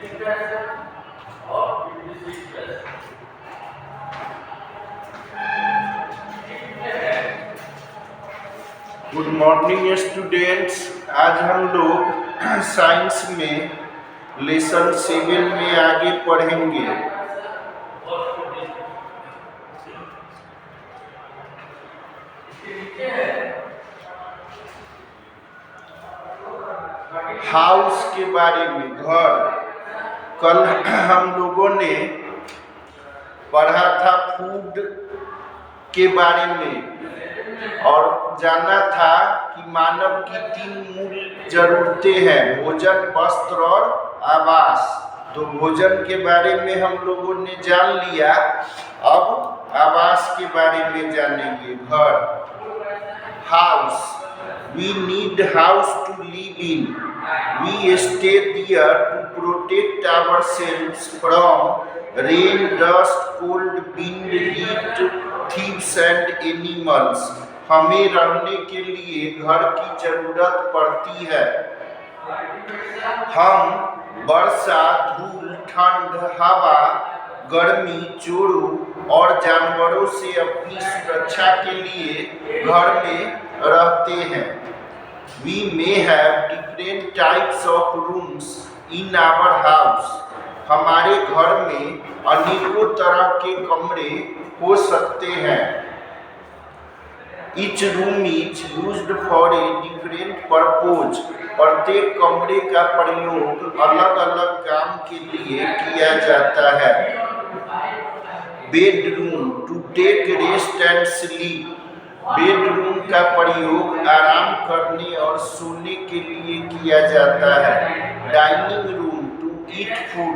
Good morning students. आज हम लोग साइंस में लेसन 7 में आगे पढ़ेंगे। हाउस के बारे में, घर। कल हम लोगों ने पढ़ा था फूड के बारे में और जाना था कि मानव की 3 मूल जरूरतें हैं, भोजन, वस्त्र और आवास। तो भोजन के बारे में हम लोगों ने जान लिया। अब आवास के बारे में जानेंगे। घर, house. We need house to live in. We stay there to protect ourselves from rain, dust, cold, wind, heat, thieves and animals. हमें रहने के लिए घर की जरूरत पड़ती है। हम वर्षा, धूल, ठंड, हवा, गर्मी, चोरों और जानवरों से अपनी सुरक्षा के लिए घर में रहते हैं। We may have different types of rooms in our house. हमारे घर में अनेकों तरह के कमरे हो सकते हैं। Each room is used for a different purpose. प्रत्येक कमरे का प्रयोग अलग अलग काम के लिए किया जाता है। Bedroom, to take rest and sleep. Bedroom का प्रयोग आराम करने और सोने के लिए किया जाता है। Dining room, to eat food.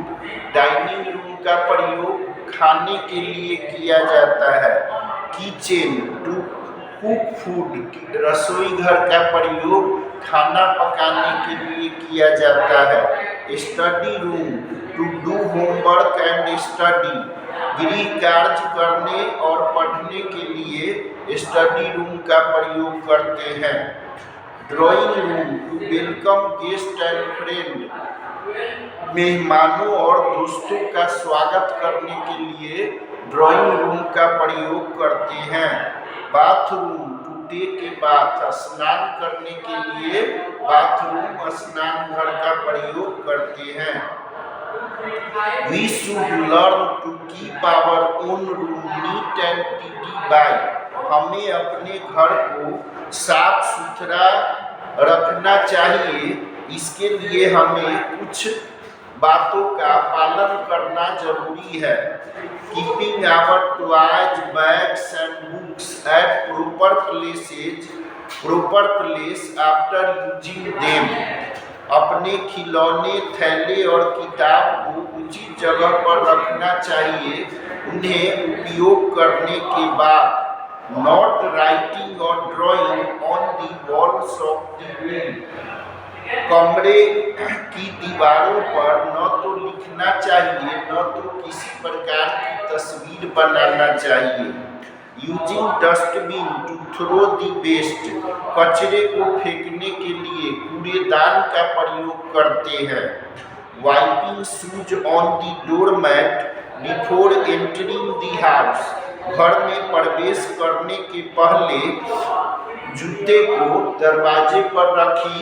Dining room का प्रयोग खाने के लिए किया जाता है। Kitchen, to cook food. रसोई घर का प्रयोग खाना पकाने के लिए किया जाता है। Study room, to do homework and study. गृह कार्य करने और पढ़ने के लिए स्टडी रूम का प्रयोग करते हैं। Drawing room, to welcome guest and friend. मेहमानों और दोस्तों का स्वागत करने के लिए ड्राइंग रूम का प्रयोग करते हैं। Bathroom, to take a bath. स्नान करने के लिए बाथरूम, स्नान घर का प्रयोग करते हैं। We should learn to keep our own room neat and tidy by. हमें अपने घर को साफ सुथरा रखना चाहिए। इसके लिए हमें कुछ बातों का पालन करना जरूरी है। Keeping our toys, bags and books at proper place after using them. अपने खिलौने, थैले और किताब को उचित जगह पर रखना चाहिए उन्हें उपयोग करने के बाद। Not writing or drawing on the walls of the room. कमरे की दीवारों पर न तो लिखना चाहिए न तो किसी प्रकार की तस्वीर बनाना चाहिए। Using dustbin, to throw the waste. कचरे को फेंकने के लिए कूड़ेदान का प्रयोग करते हैं। Wiping shoes on the doormat before entering the house. घर में प्रवेश करने के पहले जूते को दरवाजे पर रखी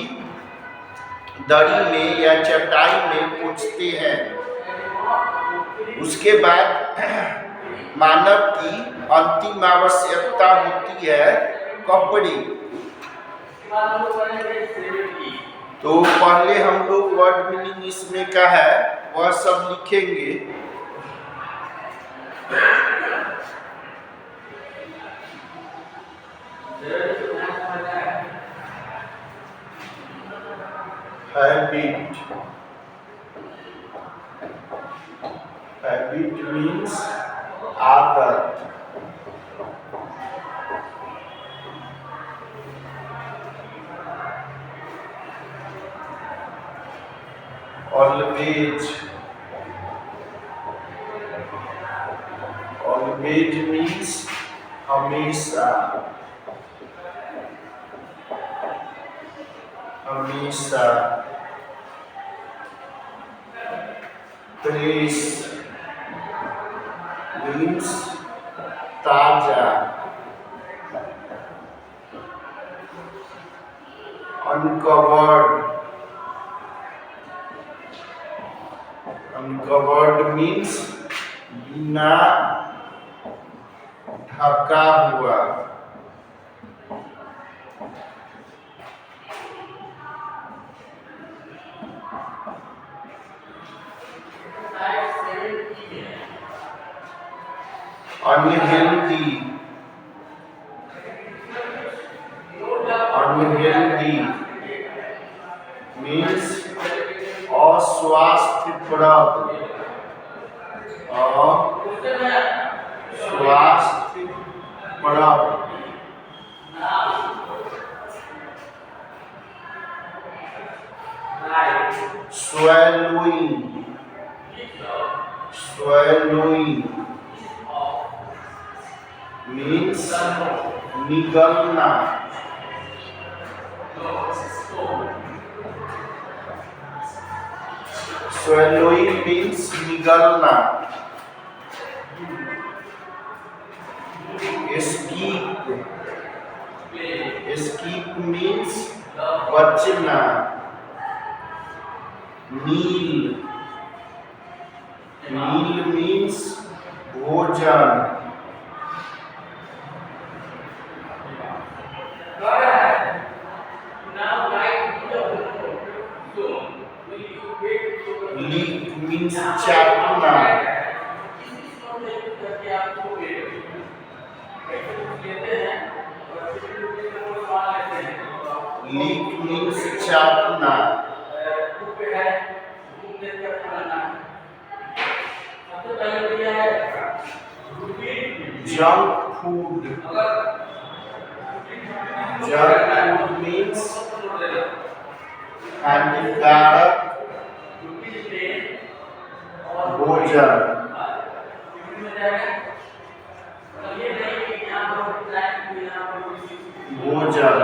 दरी में या चटाई में पोंछते हैं। उसके बाद मानव की अंतिम आवश्यकता होती है कपड़े। तो पहले हम लोग वर्ड मीनिंग इसमें का है वह सब लिखेंगे। Habit. Habit means आदत। Always. Always means हमेशा। हमेशा। फ्रेश मीन्स ताजा। अनकवर्ड, अनकवर्ड मीन्स बिना ढका हुआ। अनहेल्दी, अनहेल्दी मीन्स अस्वास्थ्यप्रद, अस्वास्थ्यप्रद। swallowing, swallowing means निगलना। swallowing means निगलना। escape, escape means बचना। meal, meal means भोजन। lick means चाटना। lick means चाटना। junk food, junk food means हानिकारक भोजन। भोजन।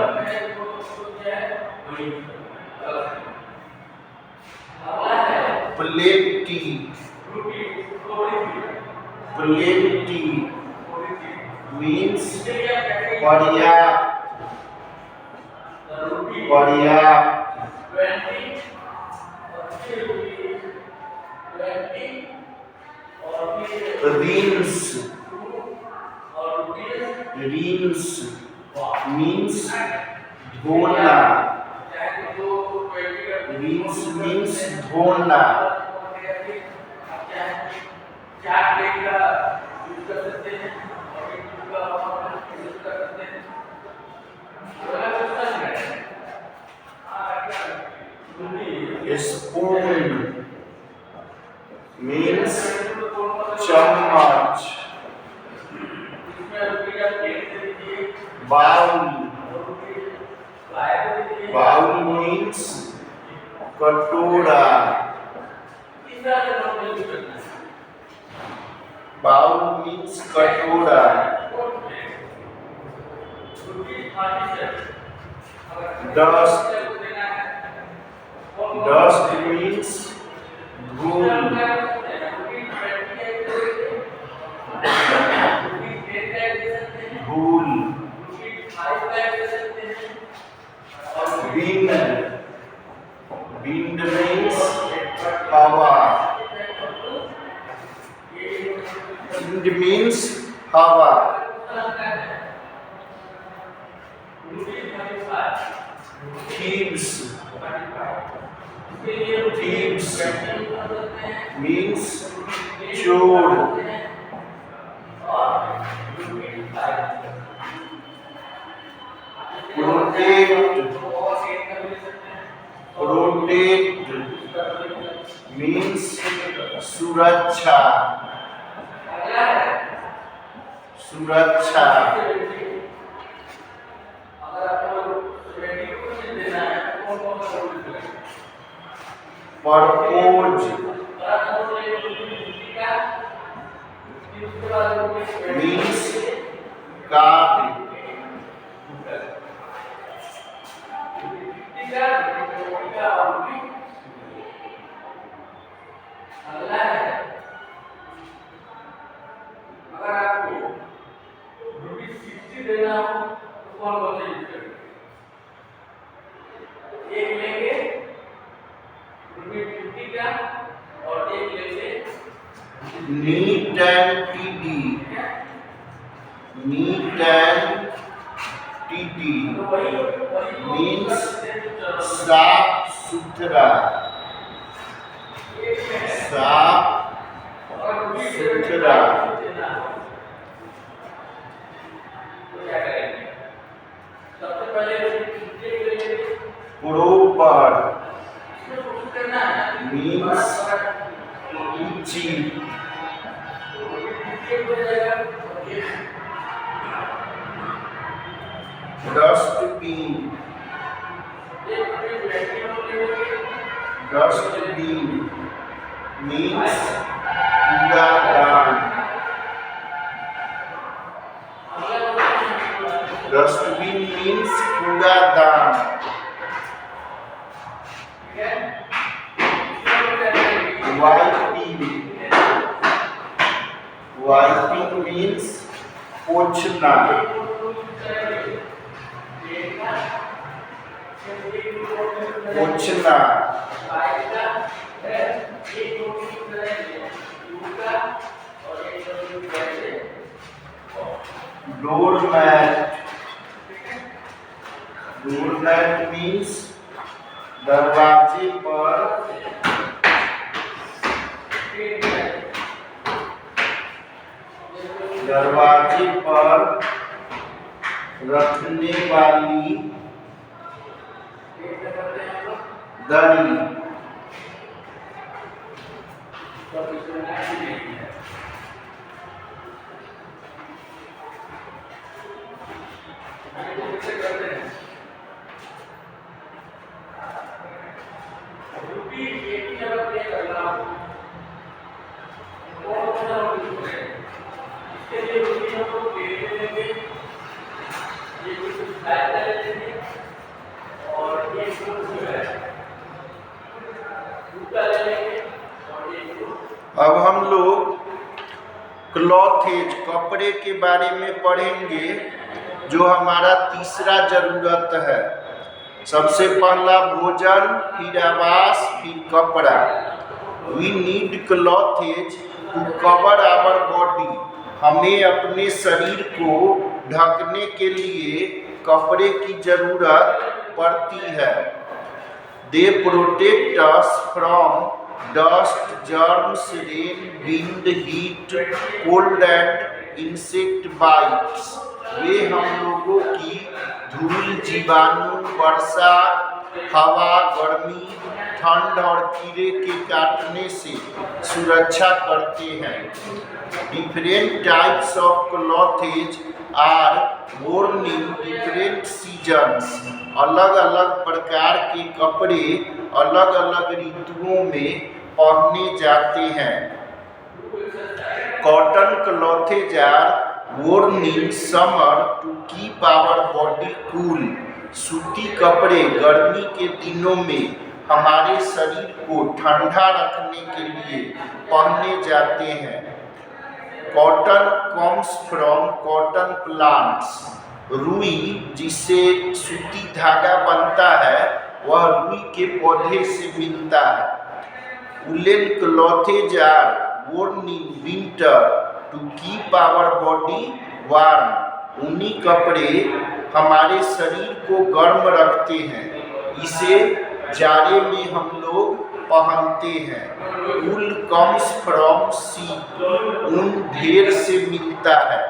plenty, plenty means पर्याप्त, पर्याप्त। rinse, rinse means धोना। rinse means धोना। spoon means चम्मच। bowl, bowl means कटोरा। bowl means कटोरा। dust, dust means धूल। धूल। wind, wind means हवा। wind means हवा। thieves, thieves means चोर। protect, protect means सुरक्षा। सुरक्षा। propose means कार्य। Allah neat and tidy, neat and tidy means साफ सुथरा, साफ सुथरा। प्रॉपर मीन्स ऊंची, डस्टबिन, डस्टबिन मीन्स कूड़ादान, डस्टबिन मीन्स कूड़ादान। वाइपिंग, वाइपिंग मीन्स पोंछना, पोंछना। डोरमैट, डोरमैट मीन्स दरवाजे पर रखने वाली दरी। अब हम लोग क्लॉथेज कपड़े के बारे में पढ़ेंगे, जो हमारा तीसरा जरूरत है। सबसे पहला भोजन, फिर आवास, फिर कपड़ा। We need clothes to cover our body. हमें अपने शरीर को ढकने के लिए कपड़े की जरूरत पड़ती है। They protect us from dust, germs, rain, wind, heat, cold and insect bites. वे हम लोगों की धूल, जीवाणु, वर्षा, हवा, गर्मी, ठंड और कीड़े के काटने से सुरक्षा करते हैं। Different types of clothes are worn in different seasons। अलग अलग प्रकार के कपड़े अलग अलग ऋतुओं में पहने जाते हैं। Cotton clothes are worn in summer to keep our body cool। सूती कपड़े गर्मी के दिनों में हमारे शरीर को ठंडा रखने के लिए पहने जाते हैं। Cotton comes from cotton plants. रुई, जिससे सूती धागा बनता है, वह रुई के पौधे से मिलता है। Woollen clothes are worn in winter to keep our body warm। ऊनी कपड़े हमारे शरीर को गर्म रखते हैं, इसे जाड़े में हम लोग पहनते हैं। Wool comes from sheep. ऊन ढेर से मिलता है।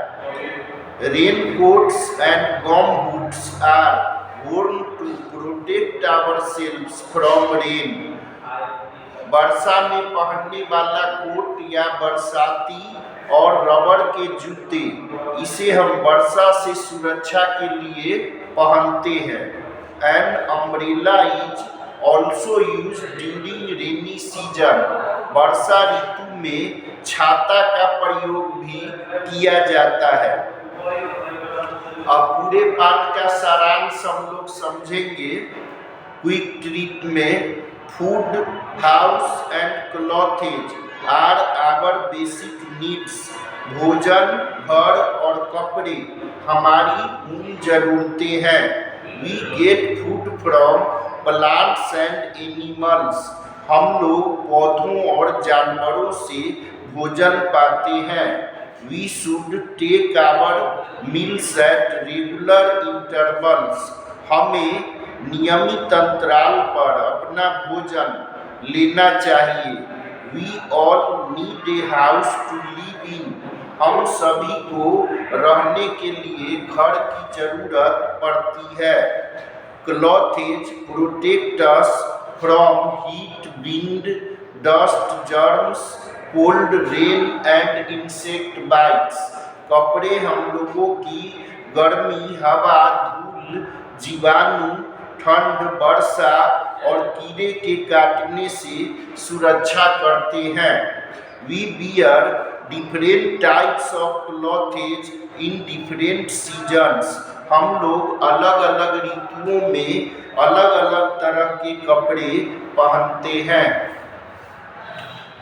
Rain coats and gum boots are worn to protect ourselves from rain. वर्षा में पहनने वाला कोट या बरसाती और रबर के जूते, इसे हम वर्षा से सुरक्षा के लिए पहनते हैं। An umbrella is also use during rainy season. वर्षा ऋतु में छाता का प्रयोग भी किया जाता है। अब पूरे पाठ का सारांश हम लोग समझेंगे क्विक ट्रिक में। Food, house and clothes are our basic needs. भोजन, घर और कपड़े हमारी मूल जरूरतें हैं। We get food from plants and animals. हम लोग पौधों और जानवरों से भोजन पाते हैं। We should take our meals at regular intervals. हमें नियमित अंतराल पर अपना भोजन लेना चाहिए। We all need a house to live in. हम सभी को रहने के लिए घर की जरूरत पड़ती है। Clothes protect us from heat, wind, dust, germs, cold, rain and insect bytes. कपड़े हम लोगों की गर्मी, हवा, धूल, जीवाणु, ठंड, वर्षा और कीड़े के काटने से सुरक्षा करते हैं। We wear different types of clothes in different seasons. हम लोग अलग अलग ऋतुओं में अलग अलग तरह के कपड़े पहनते हैं।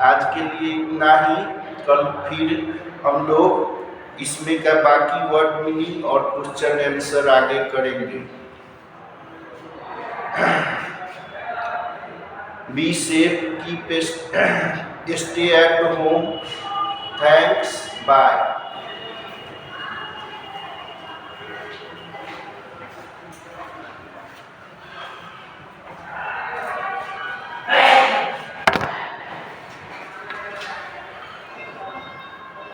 आज के लिए इतना ही। कल फिर हम लोग इसमें का बाकी वर्ड मीनिंग और क्वेश्चन आंसर आगे करेंगे। Be safe, keep stay at home. Thanks, bye.